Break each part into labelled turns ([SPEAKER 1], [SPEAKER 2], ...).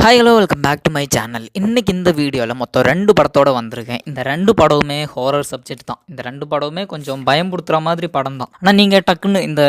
[SPEAKER 1] Hi hello welcome back to my channel. இன்றைக்கி இந்த வீடியோவில் மொத்தம் 2 படத்தோடு வந்திருக்கேன். இந்த 2 படமுமே ஹாரர் சப்ஜெக்ட் தான். இந்த 2 படமுமே கொஞ்சம் பயம்படுத்துகிற மாதிரி படம் தான். ஆனால் நீங்கள் டக்குன்னு இந்த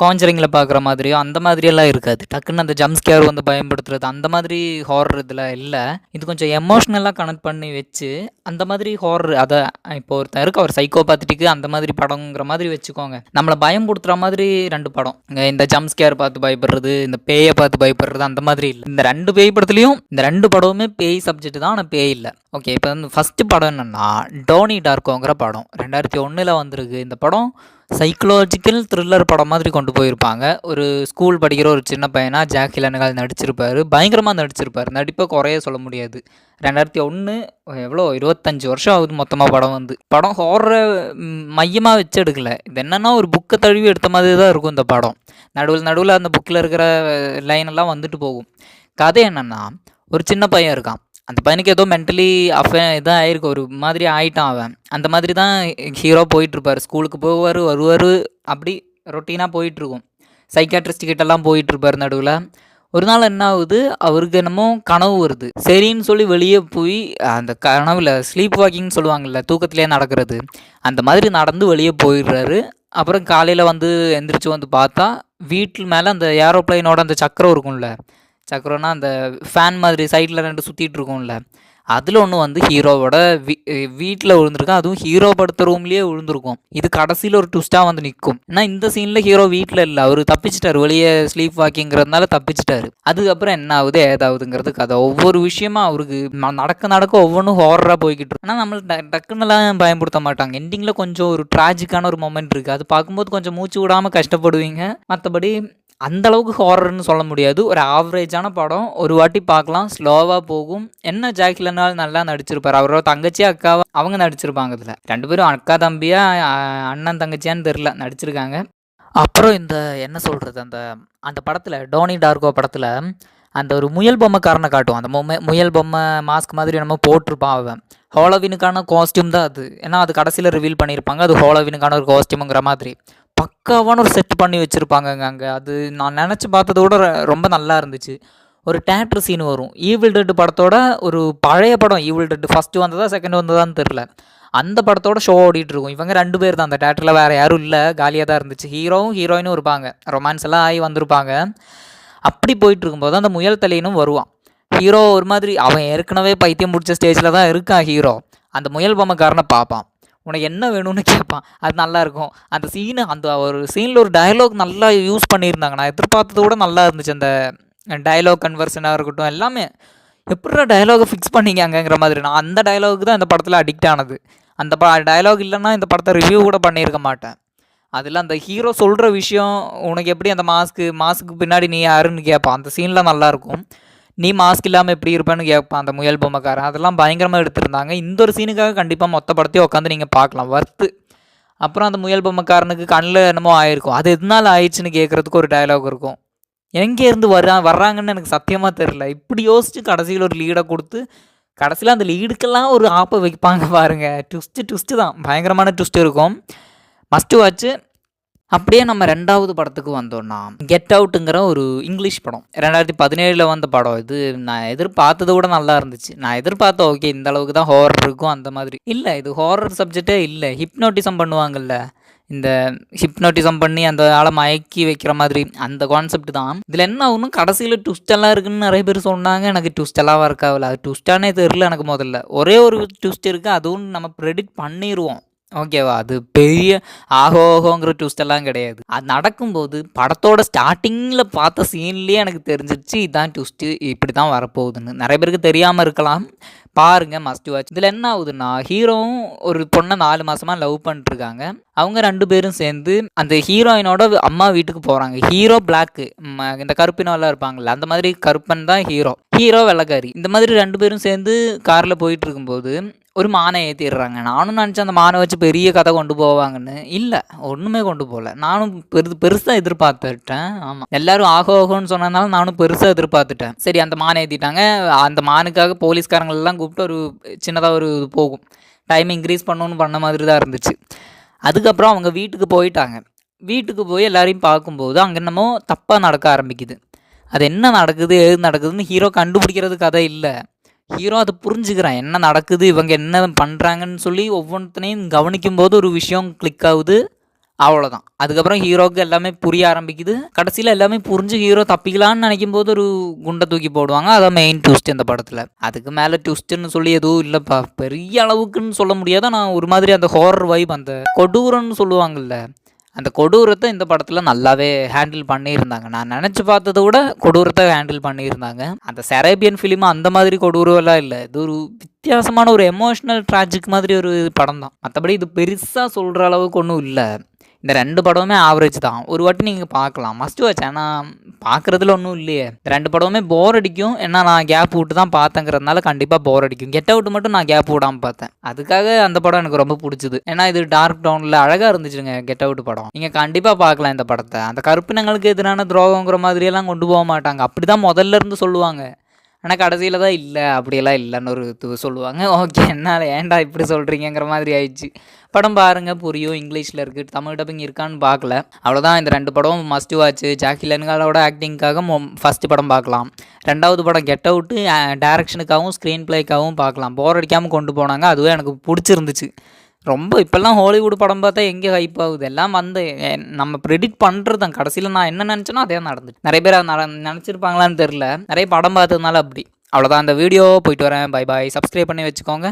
[SPEAKER 1] காஞ்சரிங்கில் பார்க்குற மாதிரியோ அந்த மாதிரியெல்லாம் இருக்காது. டக்குன்னு அந்த ஜம்ஸ்கேர் வந்து பயன்படுத்துறது அந்த மாதிரி ஹாரர் இதில் இல்லை. இது கொஞ்சம் எமோஷ்னலாக கனெக்ட் பண்ணி வச்சு அந்த மாதிரி ஹாரர் அதை இப்போ ஒருத்தன் இருக்கு அவர் சைக்கோபாத்திக்கு அந்த மாதிரி படங்கிற மாதிரி வச்சுக்கோங்க. நம்மளை பயம்படுத்துகிற மாதிரி 2 படம். இந்த ஜம்ஸ்கேர் பார்த்து பயப்படுறது, இந்த பேயை பார்த்து பயப்படுறது அந்த மாதிரி இல்லை. இந்த 2 பேய் படத்துலையும் இந்த 2 படமுமே பேய் சப்ஜெக்ட் தான், ஆனால் பேய் இல்லை. ஓகே, இப்போ வந்து ஃபஸ்ட்டு படம் என்னென்னா டோனி டார்கோங்கிற படம் 2001 வந்திருக்கு. இந்த படம் சைக்கலாஜிக்கல் த்ரில்லர் படம் மாதிரி கொண்டு போயிருப்பாங்க. ஒரு ஸ்கூல் படிக்கிற ஒரு சின்ன பையனா ஜாக் கிலன்ஹால் நடிச்சிருப்பார். பயங்கரமாக நடிச்சிருப்பார். நடிப்பை குறைய சொல்ல முடியாது. 2001 எவ்வளோ 25 வருஷம் ஆகுது மொத்தமாக படம் வந்து. படம் ஹாரரை மையமாக வச்சு எடுக்கல. இது என்னென்னா ஒரு புக்கை தழுவி எடுத்த மாதிரி தான் இருக்கும் இந்த படம். நடுவில் அந்த புக்கில் இருக்கிற லைனெல்லாம் வந்துட்டு போகும். கதை என்னென்னா ஒரு சின்ன பையன் இருக்கான். அந்த பையனுக்கு ஏதோ மென்டலி இதாக ஆயிருக்கு, ஒரு மாதிரி ஆகிட்டான் அவன். அந்த மாதிரி தான் ஹீரோ போயிட்டுருப்பார். ஸ்கூலுக்கு போவார் வருவார், அப்படி ரொட்டீனாக போயிட்டுருக்கும். சைக்காட்ரிஸ்ட் கிட்டெல்லாம் போயிட்டுருப்பார். நடுவில் ஒரு நாள் என்ன ஆகுது, அவருக்கு என்னமோ கனவு வருது. சரின்னு சொல்லி வெளியே போய் அந்த கனவில் ஸ்லீப் வாக்கிங்னு சொல்லுவாங்கள்ல, தூக்கத்திலே நடக்கிறது, அந்த மாதிரி நடந்து வெளியே போயிடுறாரு. அப்புறம் காலையில் வந்து எந்திரிச்சு வந்து பார்த்தா வீட்டில் மேலே அந்த ஏரோப்ளைனோட அந்த சக்கரம் இருக்கும்ல, சக்கரம்னா அந்த ஃபேன் மாதிரி சைடில் 2 சுற்றிட்டு இருக்கும்ல, அதில் ஒன்று வந்து ஹீரோவோட வீட்டில் விழுந்திருக்கும். அதுவும் ஹீரோ படுத்த ரூம்லேயே விழுந்திருக்கும். இது கடைசியில் ஒரு ட்விஸ்ட்டாக வந்து நிற்கும். ஏன்னா இந்த சீனில் ஹீரோ வீட்டில் இல்லை, அவர் தப்பிச்சிட்டார். வெளியே ஸ்லீப் வாக்கிங்கிறதுனால தப்பிச்சிட்டாரு. அதுக்கப்புறம் என்ன ஆகுது ஏதாவதுங்கிறது கதை. ஒவ்வொரு விஷயமா அவருக்கு நடக்க ஒவ்வொன்றும் ஹாரராக போய்கிட்டு இருக்கும். ஆனால் நம்மளுக்கு டக்குன்னெல்லாம் பயன்படுத்த மாட்டாங்க. எண்டிங்கில் கொஞ்சம் ஒரு ட்ராஜிக்கான ஒரு மொமெண்ட் இருக்குது. அது பார்க்கும்போது கொஞ்சம் மூச்சு விடாமல் கஷ்டப்படுவீங்க. மற்றபடி அந்தளவுக்கு ஹாரர்னு சொல்ல முடியாது. ஒரு ஆவரேஜான படம். ஒரு வாட்டி பார்க்கலாம், ஸ்லோவாக போகும். என்ன ஜாக் கிலன்ஹால் நல்லா நடிச்சிருப்பார். அவரோட தங்கச்சி அக்காவை அவங்க நடிச்சிருப்பாங்க. இதில் 2 பேரும் அக்கா தம்பியா அண்ணன் தங்கச்சியான்னு தெரில நடிச்சிருக்காங்க. அப்புறம் இந்த என்ன சொல்கிறது, அந்த படத்தில் டோனி டார்கோ படத்தில் அந்த ஒரு முயல் பொம்மைக்காரனை காட்டும். அந்த முயல் பொம்மை மாஸ்க் மாதிரி நம்ம போட்டிருப்பான் அவன். ஹாலோவினுக்கான காஸ்டியூம் தான் அது. ஏன்னா அது கடைசியில் ரிவீல் பண்ணியிருப்பாங்க அது ஹாலோவினுக்கான ஒரு காஸ்டியூமுங்கிற மாதிரி. பக்காவான ஒரு செட் பண்ணி வச்சுருப்பாங்கங்க அங்கே. அது நான் நினச்சி பார்த்ததை விட ரொம்ப நல்லா இருந்துச்சு. ஒரு தேட்டர் சீன் வரும். ஈவில் டெட் படத்தோட ஒரு பழைய படம். ஈவில் டெட் ஃபஸ்ட்டு வந்ததா செகண்ட் வந்ததான்னு தெரில. அந்த படத்தோட ஷோ ஓடிட்டுருக்கும். இவங்க 2 பேர் தான் அந்த தேட்டரில், வேறு யாரும் இல்லை, காலியாக தான் இருந்துச்சு. ஹீரோவும் ஹீரோயினும் இருப்பாங்க, ரொமான்ஸ் எல்லாம் ஆகி வந்திருப்பாங்க. அப்படி போயிட்டு இருக்கும்போது அந்த முயல் தலையனும் வருவான். ஹீரோ ஒரு மாதிரி அவன் ஏற்கனவே பைத்தியம் பிடிச்ச ஸ்டேஜில் தான் இருக்கான் ஹீரோ. அந்த முயல் பொம்மைக்காரனை பார்ப்பான். உனக்கு என்ன வேணும்னு கேட்பான். அது நல்லாயிருக்கும் அந்த சீனு. அந்த ஒரு சீனில் ஒரு டயலாக் நல்லா யூஸ் பண்ணியிருந்தாங்க. நான் எதிர்பார்த்தது கூட நல்லா இருந்துச்சு. அந்த டயலாக் கன்வர்ஷனாக இருக்கட்டும், எல்லாமே எப்படா டயலாகை ஃபிக்ஸ் பண்ணிக்காங்கங்கிற மாதிரி. நான் அந்த டயலாகுக்கு தான் இந்த படத்தில் அடிக்ட் ஆனது. அந்த டயலாக் இல்லைன்னா இந்த படத்தை ரிவ்யூ கூட பண்ணியிருக்க மாட்டேன். அதில் அந்த ஹீரோ சொல்கிற விஷயம், உனக்கு எப்படி அந்த மாஸ்க்கு பின்னாடி நீ யாருன்னு கேட்பான். அந்த சீனில் நல்லாயிருக்கும். நீ மாஸ்க் இல்லாமல் எப்படி இருப்பேன்னு கேட்பான் அந்த முயல் பொம்மைக்காரன். அதெல்லாம் பயங்கரமாக எடுத்திருந்தாங்க. இந்த ஒரு சீனுக்காக கண்டிப்பாக மொத்த படத்தையும் உட்காந்து நீங்கள் பார்க்கலாம், வர்த்து. அப்புறம் அந்த முயல் பொம்மைக்காரனுக்கு கண்ணில் என்னமோ ஆயிருக்கும். அது எதனால் ஆயிடுச்சுன்னு கேட்குறதுக்கு ஒரு டயலாக் இருக்கும். எங்கேருந்து வர்றாங்கன்னு எனக்கு சத்தியமாக தெரில. இப்படி யோசித்து கடைசியில் ஒரு லீடை கொடுத்து கடைசியில் அந்த லீடுக்கெல்லாம் ஒரு ஆப்பை வைப்பாங்க பாருங்கள். ட்விஸ்ட்டு தான், பயங்கரமான ட்விஸ்ட் இருக்கும். Must watch. அப்படியே நம்ம 2வது படத்துக்கு வந்தோம்னா கெட் அவுட்டுங்கிற ஒரு இங்கிலீஷ் படம் 2017 வந்த படம். இது நான் எதிர்பார்த்ததை விட நல்லா இருந்துச்சு. நான் எதிர்பார்த்தேன் ஓகே இந்த அளவுக்கு தான் ஹாரர் இருக்கும் அந்த மாதிரி இல்லை. இது ஹாரர் சப்ஜெக்டே இல்லை. ஹிப்னோட்டிசம் பண்ணுவாங்கல்ல, இந்த ஹிப்னோட்டிசம் பண்ணி அந்த ஆளை மயக்கி வைக்கிற மாதிரி அந்த கான்செப்ட் தான். இதில் என்ன ஆகணும், கடைசியில் ட்விஸ்டெல்லாம் இருக்குன்னு நிறைய பேர் சொன்னாங்க. எனக்கு ட்விஸ்டெல்லாம் ஒர்க் ஆகல. அது ட்விஸ்டானே தெரில எனக்கு. முதல்ல ஒரே ஒரு ட்விஸ்ட் இருக்குது, அதுவும் நம்ம ப்ரெடிக்ட் பண்ணிடுவோம். ஓகேவா, அது பெரிய ஆகோங்கிற ட்விஸ்டெல்லாம் கிடையாது. அது நடக்கும்போது படத்தோட ஸ்டார்டிங்கில் பார்த்த சீன்லேயே எனக்கு தெரிஞ்சிருச்சு இதுதான் ட்விஸ்ட்டு, இப்படி தான் வரப்போகுதுன்னு. நிறைய பேருக்கு தெரியாமல் இருக்கலாம், பாருங்கள், மஸ்ட் வாட்ச். இதில் என்ன ஆகுதுன்னா, ஹீரோவும் ஒரு பொண்ணை 4 மாதமாக லவ் பண்ணிட்டுருக்காங்க. அவங்க 2 பேரும் சேர்ந்து அந்த ஹீரோயினோட அம்மா வீட்டுக்கு போகிறாங்க. ஹீரோ பிளாக்கு, இந்த கருப்பினெல்லாம் இருப்பாங்கள்ல, அந்த மாதிரி கருப்பன் தான் ஹீரோ வெள்ளைக்காரி. இந்த மாதிரி 2 பேரும் சேர்ந்து காரில் போயிட்டு இருக்கும்போது ஒரு மானை ஏற்றிடுறாங்க. நானும் நினச்சேன் அந்த மானை வச்சு பெரிய கதை கொண்டு போவாங்கன்னு. இல்லை, ஒன்றுமே கொண்டு போகல. நானும் பெருசாக எதிர்பார்த்துட்டேன். ஆமாம், எல்லோரும் ஆகோன்னு சொன்னதுனால நானும் பெருசாக எதிர்பார்த்துட்டேன். சரி, அந்த மானை ஏற்றிட்டாங்க. அந்த மானுக்காக போலீஸ்காரங்களெல்லாம் கூப்பிட்டு ஒரு சின்னதாக ஒரு இது போகும், டைம் இன்க்ரீஸ் பண்ணணுன்னு பண்ண மாதிரி தான் இருந்துச்சு. அதுக்கப்புறம் அவங்க வீட்டுக்கு போயிட்டாங்க. வீட்டுக்கு போய் எல்லாரையும் பார்க்கும்போது அங்கே என்னமோ தப்பாக நடக்க ஆரம்பிக்குது. அது என்ன நடக்குது ஏது நடக்குதுன்னு ஹீரோ கண்டுபிடிக்கிறது கதை இல்லை. ஹீரோ அதை புரிஞ்சுக்கிறான், என்ன நடக்குது இவங்க என்ன பண்ணுறாங்கன்னு சொல்லி ஒவ்வொன்றத்தையும் கவனிக்கும் போது ஒரு விஷயம் கிளிக் ஆகுது, அவ்வளோதான். அதுக்கப்புறம் ஹீரோவுக்கு எல்லாமே புரிய ஆரம்பிக்குது. கடைசியில் எல்லாமே புரிஞ்சு ஹீரோ தப்பிக்கலான்னு நினைக்கும் போது ஒரு குண்டை தூக்கி போடுவாங்க. அதான் மெயின் ட்விஸ்ட் இந்த படத்தில். அதுக்கு மேலே ட்விஸ்ட்டுன்னு சொல்லி எதுவும் இல்லைப்பா, பெரிய அளவுக்குன்னு சொல்ல முடியாத. நான் ஒரு மாதிரி அந்த ஹாரர் வைப், அந்த கொடூரம்னு சொல்லுவாங்கள்ல, அந்த கொடூரத்தை இந்த படத்தில் நல்லாவே ஹேண்டில் பண்ணியிருந்தாங்க. நான் நினச்சி பார்த்ததை விட கொடூரத்தை ஹேண்டில் பண்ணியிருந்தாங்க. அந்த செரேபியன் ஃபிலிம் அந்த மாதிரி கொடூரெல்லாம் இல்லை. இது ஒரு வித்தியாசமான ஒரு எமோஷ்னல் ட்ராஜிக் மாதிரி ஒரு படம் தான். மற்றபடி இது பெருசாக சொல்கிற அளவுக்கு ஒன்றும் இல்லை. இந்த 2 படமுமே ஆவரேஜ் தான். ஒரு வாட்டி நீங்கள் பார்க்கலாம், மஸ்ட் வாட்ச். ஆனால் பார்க்குறதுல ஒன்றும் இல்லையே. இந்த 2 படமுமே போர் அடிக்கும். ஏன்னா நான் கேப் விட்டு தான் பார்த்தேங்கிறதுனால கண்டிப்பாக போர் அடிக்கும். கெட் அவுட் மட்டும் நான் கேப் விடாமல் பார்த்தேன். அதுக்காக அந்த படம் எனக்கு ரொம்ப பிடிச்சிது. ஏன்னா இது டார்க் டவுனில் அழகாக இருந்துச்சுங்க கெட் அவுட் படம். நீங்கள் கண்டிப்பாக பார்க்கலாம் இந்த படத்தை. அந்த கருப்பினங்களுக்கு எதிரான துரோகங்கிற மாதிரியெல்லாம் கொண்டு போக மாட்டாங்க. அப்படி தான் முதல்ல இருந்து சொல்லுவாங்க. ஆனால் கடைசியில் தான் இல்லை, அப்படியெல்லாம் இல்லைன்னு ஒரு சொல்லுவாங்க. ஓகே, என்னால் ஏன்டா இப்படி சொல்கிறீங்கிற மாதிரி ஆயிடுச்சு. படம் பாருங்கள், புரியும். இங்கிலீஷில் இருக்குது, தமிழ் டப்பிங் இருக்கான்னு பார்க்கல. அவ்வளோதான். இந்த 2 படமும் மஸ்ட் வாட்ச். ஜாக்கி லென்காலோட ஆக்டிங்காக ஃபஸ்ட்டு படம் பார்க்கலாம். 2வது படம் கெட் அவுட்டு டேரக்ஷனுக்காகவும் ஸ்க்ரீன் பிளேக்காகவும் பார்க்கலாம். போர் அடிக்காமல் கொண்டு போனாங்க. அதுவே எனக்கு பிடிச்சிருந்துச்சு ரொம்ப. இப்போல்லாம் ஹாலிவுட் படம் பார்த்தா எங்கே ஹைப் ஆகுது, எல்லாம் வந்து நம்ம ப்ரெடிக்ட் பண்ணுறது தான். கடைசியில் நான் என்ன நினச்சேனோ அதே நடந்துச்சு. நிறைய பேர் நினச்சிருப்பாங்களான்னு தெரில, நிறைய படம் பார்த்ததுனால அப்படி. அவ்வளோதான். அந்த வீடியோ போயிட்டு வரேன். Bye bye. சப்ஸ்கிரைப் பண்ணி வச்சுக்கோங்க.